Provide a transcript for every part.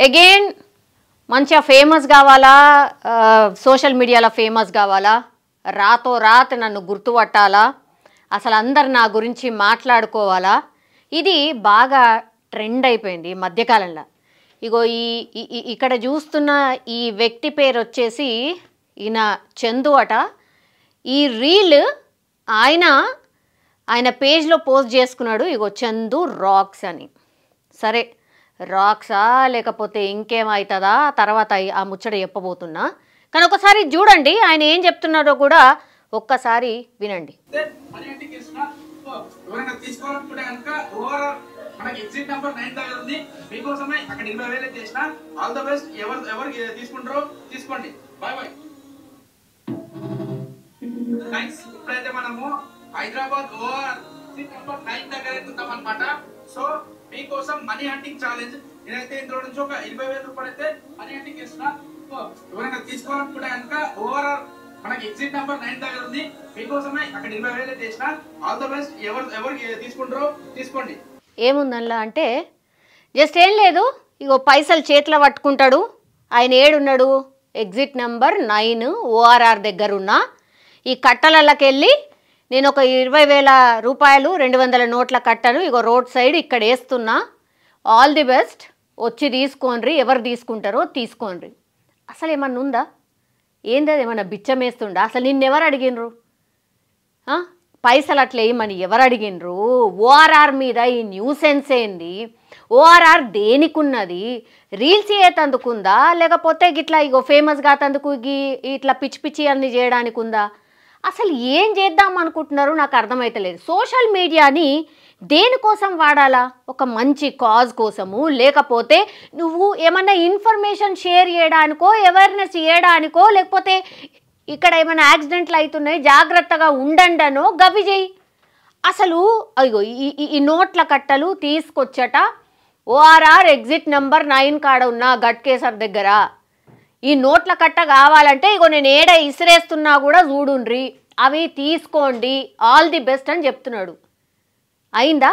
Again మంచిగా famous కావాలా, social మీడియాలో ఫేమస్ కావాలా, రాతో రాత నన్ను గుర్తుపట్టాలా, అసలు అందరు నా గురించి మాట్లాడుకోవాలా, ఇది బాగా ట్రెండ్ అయిపోయింది ఈ మధ్యకాలంలో. ఇగో ఇక్కడ చూస్తున్న ఈ వ్యక్తి పేరు వచ్చేసి ఈయన చందు అట. ఈ రీల్ ఆయన పేజ్లో పోస్ట్ చేసుకున్నాడు. ఇగో చందు రాక్స్ అని. సరే రాక్సా లేకపోతే ఇంకేమవుతుందా తర్వాత ఆ ముచ్చట చెప్పబోతున్నా. కానీ ఒకసారి చూడండి ఆయన ఏం చెప్తున్నారో కూడా ఒక్కసారి వినండి. మనకి ఎగ్జిట్ నంబర్ 9 దగ్గర ఉంది. మీకోసమే అక్కడ 20,000 చేసిన. All the best. ఎవరు తీసుకుంటారో తీసుకోండి. By by. థాంక్స్. ఇప్పుడైతే మనము హైదరాబాద్ ఓఆర్ ఎగ్జిట్ నంబర్ 9 దగ్గర ఉన్నాం అన్నమాట. సో మీకోసం మనీ హంటింగ్ ఛాలెంజ్. నేనైతే ఇందులో నుంచి ఒక 20,000 రూపాయలు అయితే మనీ హంటింగ్ చేస్తున్నా. ఎవరైనా తీసుకోవాలనుకుంటే కనుక ఓఆర్ మనకి ఎగ్జిట్ నంబర్ 9 దగ్గర ఉంది. మీకోసమే అక్కడ 20,000 చేసిన. All the best. ఎవరు తీసుకుంటారో తీసుకోండి. ఏముందల్లా అంటే జస్ట్ ఏం లేదు, ఇగో పైసలు చేతిలో పట్టుకుంటాడు. ఆయన ఏడున్నాడు, ఎగ్జిట్ నెంబర్ 9 ఓఆర్ఆర్ దగ్గర ఉన్న ఈ కట్టలకి వెళ్ళి నేను ఒక 20,000 రూపాయలు 200 నోట్ల కట్టను ఇగో రోడ్ సైడ్ ఇక్కడ వేస్తున్నా, ఆల్ ది బెస్ట్, వచ్చి తీసుకోండి, ఎవరు తీసుకుంటారో తీసుకోండి. అసలు ఏమన్నా ఉందా? ఏంది అది? ఏమన్నా బిచ్చం వేస్తుండా? అసలు నిన్నెవరు అడిగినరు? పైసలు అట్లా వేయమని ఎవరు అడిగినరు? ఓఆర్ఆర్ మీద ఈ న్యూసెన్స్ ఏంది? ఓఆర్ఆర్ దేనికున్నది? రీల్స్ ఏతందుకుందా లేకపోతే గిట్లా ఇగో ఫేమస్ కాతందుకు ఇట్లా పిచ్చి పిచ్చి అన్ని చేయడానికి ఉందా? అసలు ఏం చేద్దాం అనుకుంటున్నారు నాకు అర్థమైతలేదు. సోషల్ మీడియాని దేనికోసం వాడాలా? ఒక మంచి కాజ్ కోసము, లేకపోతే నువ్వు ఏమన్నా ఇన్ఫర్మేషన్ షేర్ చేయడానికో, అవేర్నెస్ చేయడానికో, లేకపోతే ఇక్కడ ఏమైనా యాక్సిడెంట్లు అవుతున్నాయి జాగ్రత్తగా ఉండండి అనో గవి చేయి. అసలు అయ్యో ఈ నోట్ల కట్టలు తీసుకొచ్చట ఓఆర్ఆర్ ఎగ్జిట్ నెంబర్ 9 కాడ ఉన్న గట్కేసర్ దగ్గర. ఈ నోట్ల కట్ట కావాలంటే ఇగో నేను ఏడ ఇసిరేస్తున్నా కూడా చూడుండ్రి, అవి తీసుకోండి, ఆల్ ది బెస్ట్ అని చెప్తున్నాడు. అయిందా?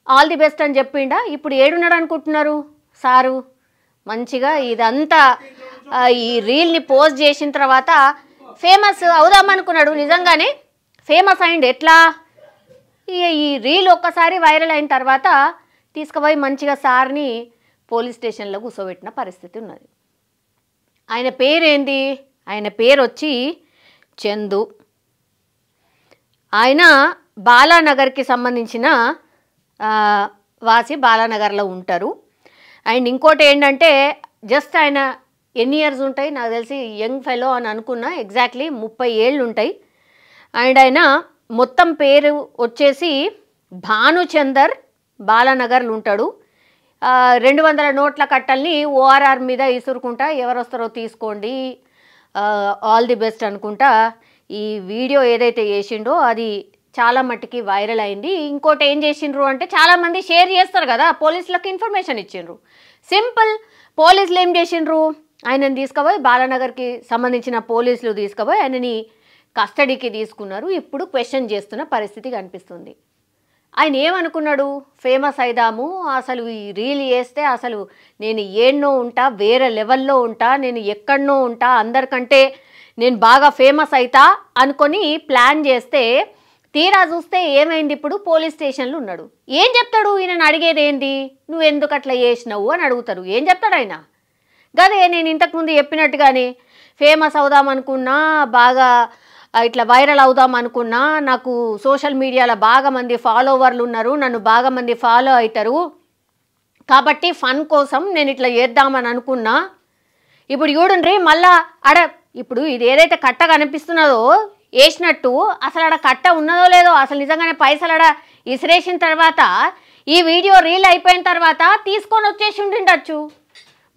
ఆల్ ది బెస్ట్ అని చెప్పిండా? ఇప్పుడు ఏడున్నాడు అనుకుంటున్నారు సారు? మంచిగా ఇదంతా ఈ రీల్ని పోస్ట్ చేసిన తర్వాత ఫేమస్ అవుదామనుకున్నాడు. నిజంగానే ఫేమస్ అయింది. ఎట్లా? ఈ రీల్ ఒక్కసారి వైరల్ అయిన తర్వాత తీసుకుపోయి మంచిగా సార్ని పోలీస్ స్టేషన్లో కూర్చోబెట్టిన పరిస్థితి ఉన్నది. ఆయన పేరేంది? ఆయన పేరు వచ్చి చందు. ఆయన బాలానగర్కి సంబంధించిన వాసి, బాలానగర్లో ఉంటారు. అండ్ ఇంకోటి ఏంటంటే జస్ట్ ఆయన ఎన్ని ఇయర్స్ ఉంటాయి నాకు తెలిసి, యంగ్ ఫెలో అని అనుకున్నా, ఎగ్జాక్ట్లీ 30 ఏళ్ళు ఉంటాయి. అండ్ ఆయన మొత్తం పేరు వచ్చేసి భానుచందర్, బాలానగర్లు ఉంటాడు. 200 నోట్ల కట్టల్ని ఓఆర్ఆర్ మీద ఇసురుకుంటా ఎవరు వస్తారో తీసుకోండి, ఆల్ ది బెస్ట్ అనుకుంటా ఈ వీడియో ఏదైతే చేసిండో అది చాలా మట్టుకి వైరల్ అయింది. ఇంకోటి ఏం చేసిండ్రు అంటే చాలామంది షేర్ చేస్తారు కదా, పోలీసులకు ఇన్ఫర్మేషన్ ఇచ్చిండ్రు. సింపుల్, పోలీసులు ఏం చేసిండ్రు, ఆయనని తీసుకుపోయి బాలానగర్కి సంబంధించిన పోలీసులు తీసుకుపోయి ఆయనని కస్టడీకి తీసుకున్నారు. ఇప్పుడు క్వశ్చన్ చేస్తున్న పరిస్థితి కనిపిస్తుంది. ఆయన ఏమనుకున్నాడు, ఫేమస్ అయిదాము, అసలు ఈ రీల్ చేస్తే అసలు నేను ఏన్నో ఉంటా, వేరే లెవెల్లో ఉంటా, నేను ఎక్కడనో ఉంటా, అందరికంటే నేను బాగా ఫేమస్ అవుతా అనుకొని ప్లాన్ చేస్తే తీరా చూస్తే ఏమైంది, ఇప్పుడు పోలీస్ స్టేషన్లో ఉన్నాడు. ఏం చెప్తాడు? ఈయనను అడిగేది ఏంది, నువ్వు ఎందుకు అట్లా చేసినావు అని అడుగుతారు. ఏం చెప్తాడు ఆయన? గదే నేను ఇంతకుముందు చెప్పినట్టుగానే ఫేమస్ అవుదాం అనుకున్నా, బాగా ఇట్లా వైరల్ అవుదాం అనుకున్నా, నాకు సోషల్ మీడియాలో బాగా మంది ఫాలోవర్లు ఉన్నారు, నన్ను బాగా మంది ఫాలో అవుతారు, కాబట్టి ఫన్ కోసం నేను ఇట్లా చేద్దామని అనుకున్నా. ఇప్పుడు చూడండి మళ్ళా ఇప్పుడు ఇది ఏదైతే కట్ట కనిపిస్తున్నదో వేసినట్టు అసలు ఆడ కట్ట ఉన్నదో లేదో, అసలు నిజంగానే పైసలు ఆడ ఇసిరేసిన తర్వాత ఈ వీడియో రీల్ అయిపోయిన తర్వాత తీసుకొని వచ్చేసి ఉండిండొచ్చు.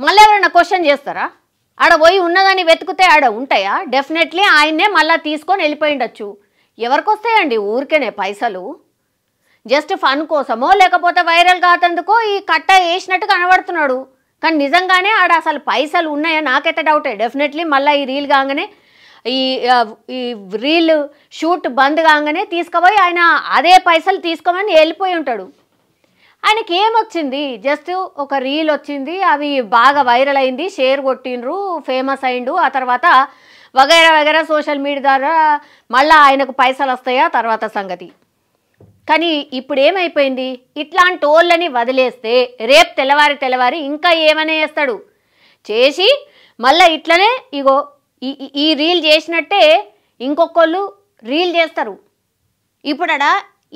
మళ్ళీ ఎవరైనా క్వశ్చన్ చేస్తారా? ఆడ పోయి ఉన్నదని వెతుకుతే ఆడ ఉంటాయా? డెఫినెట్లీ ఆయన్నే మళ్ళీ తీసుకొని వెళ్ళిపోయిండొచ్చు. ఎవరికి వస్తాయండి ఊరికేనే పైసలు? జస్ట్ ఫన్ కోసమో లేకపోతే వైరల్ కాతందుకో ఈ కట్ట వేసినట్టు కనబడుతున్నాడు. కానీ నిజంగానే ఆడ అసలు పైసలు ఉన్నాయా? నాకైతే డౌటే. డెఫినెట్లీ మళ్ళీ ఈ రీల్ కాగానే ఈ రీల్ షూట్ బంద్ కాగానే తీసుకుపోయి ఆయన అదే పైసలు తీసుకోమని వెళ్ళిపోయి ఉంటాడు. ఆయనకి ఏమొచ్చింది, జస్ట్ ఒక రీల్ వచ్చింది, అవి బాగా వైరల్ అయింది, షేర్ కొట్టిండ్రు, ఫేమస్ అయిండు, ఆ తర్వాత వగైరా వగైరా సోషల్ మీడియా ద్వారా మళ్ళీ ఆయనకు పైసలు వస్తాయా తర్వాత సంగతి. కానీ ఇప్పుడు ఏమైపోయింది, ఇట్లాంటి వాళ్ళని వదిలేస్తే రేపు తెల్లవారి ఇంకా ఏమనే చేస్తాడు చేసి మళ్ళీ ఇట్లనే ఇగో ఈ రీల్ చేసినట్టే ఇంకొకళ్ళు రీల్ చేస్తారు. ఇప్పుడడ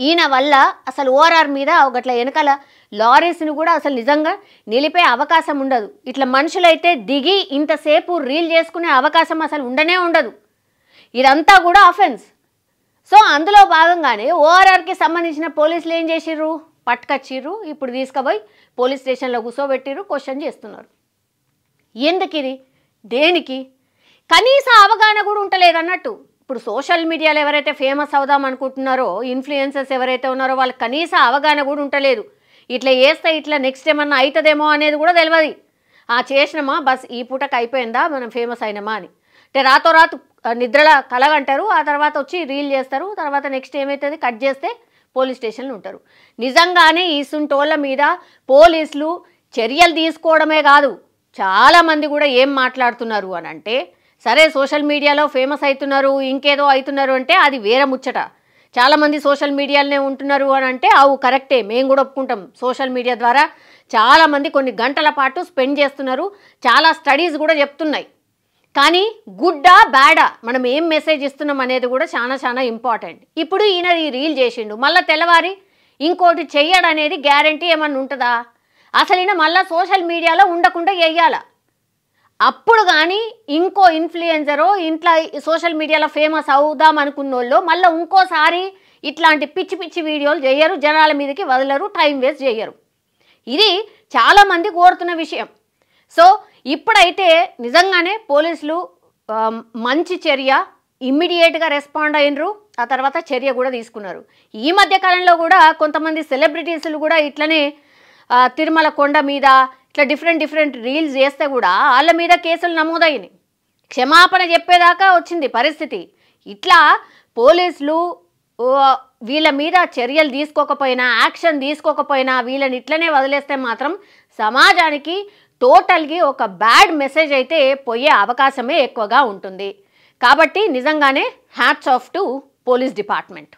ఈయన వల్ల అసలు ఓఆర్ఆర్ మీద ఒకట్ల వెనకాల లారీస్ని కూడా అసలు నిజంగా నిలిపే అవకాశం ఉండదు. ఇట్లా మనుషులైతే దిగి ఇంతసేపు రీల్ చేసుకునే అవకాశం అసలు ఉండనే ఉండదు. ఇదంతా కూడా అఫెన్స్. సో అందులో భాగంగానే ఓఆర్ఆర్కి సంబంధించిన పోలీసులు ఏం చేసిర్రు, పట్టుకొచ్చిర్రు, ఇప్పుడు తీసుకుపోయి పోలీస్ స్టేషన్లో కూర్చోబెట్టిర్రు, క్వశ్చన్ చేస్తున్నారు. ఎందుకు ఇది, దేనికి, కనీస అవగాహన కూడా ఉంటలేదు అన్నట్టు. ఇప్పుడు సోషల్ మీడియాలో ఎవరైతే ఫేమస్ అవుదాం అనుకుంటున్నారో, ఇన్ఫ్లుయెన్సర్స్ ఎవరైతే ఉన్నారో వాళ్ళకి కనీస అవగాహన కూడా ఉంటలేదు. ఇట్లా చేస్తే ఇట్లా నెక్స్ట్ ఏమన్నా అవుతుందేమో అనేది కూడా తెలియదు. చేసినామా బస్ ఈ పూటకు అయిపోయిందా, మనం ఫేమస్ అయినామా అని. అంటే రాతోరాతు నిద్రల కలగంటారు, ఆ తర్వాత వచ్చి రీల్ చేస్తారు, తర్వాత నెక్స్ట్ ఏమవుతుంది కట్ చేస్తే పోలీస్ స్టేషన్లు ఉంటారు. నిజంగానే ఈ సుంటోళ్ళ మీద పోలీసులు చర్యలు తీసుకోవడమే కాదు, చాలామంది కూడా ఏం మాట్లాడుతున్నారు అని అంటే, సరే సోషల్ మీడియాలో ఫేమస్ అవుతున్నారు, ఇంకేదో అవుతున్నారు అంటే అది వేరే ముచ్చట. చాలామంది సోషల్ మీడియాలోనే ఉంటున్నారు అని అంటే అవు కరెక్టే, మేము కూడా ఒప్పుకుంటాం. సోషల్ మీడియా ద్వారా చాలామంది కొన్ని గంటల పాటు స్పెండ్ చేస్తున్నారు, చాలా స్టడీస్ కూడా చెప్తున్నాయి. కానీ గుడ్డా బ్యాడా మనం ఏం మెసేజ్ ఇస్తున్నాం అనేది కూడా చాలా ఇంపార్టెంట్. ఇప్పుడు ఈయన ఈ రీల్ చేసిండు, మళ్ళీ తెల్లవారి ఇంకోటి చెయ్యడం అనేది గ్యారంటీ ఏమన్నా ఉంటుందా? అసలు ఈయన మళ్ళీ సోషల్ మీడియాలో ఉండకుండా చెయ్యాల. అప్పుడు కానీ ఇంకో ఇన్ఫ్లుయెన్సరో ఇంట్లో సోషల్ మీడియాలో ఫేమస్ అవుదాం అనుకున్న వాళ్ళు మళ్ళీ ఇంకోసారి ఇట్లాంటి పిచ్చి పిచ్చి వీడియోలు చేయరు, జనాల మీదకి వదలరు, టైం వేస్ట్ చేయరు. ఇది చాలామంది కోరుతున్న విషయం. సో ఇప్పుడైతే నిజంగానే పోలీసులు మంచి చర్య, ఇమ్మీడియట్గా రెస్పాండ్ అయినరు, ఆ తర్వాత చర్య కూడా తీసుకున్నారు. ఈ మధ్య కాలంలో కూడా కొంతమంది సెలబ్రిటీసులు కూడా ఇట్లనే తిరుమల కొండ మీద ఇట్లా డిఫరెంట్ రీల్స్ చేస్తే కూడా వాళ్ళ మీద కేసులు నమోదైనాయి, క్షమాపణ చెప్పేదాకా వచ్చింది పరిస్థితి. ఇట్లా పోలీసులు వీళ్ళ మీద చర్యలు తీసుకోకపోయినా, యాక్షన్ తీసుకోకపోయినా, వీళ్ళని ఇట్లనే వదిలేస్తే మాత్రం సమాజానికి టోటల్గా ఒక బ్యాడ్ మెసేజ్ అయితే పోయే అవకాశమే ఎక్కువగా ఉంటుంది. కాబట్టి నిజంగానే hats off to police department.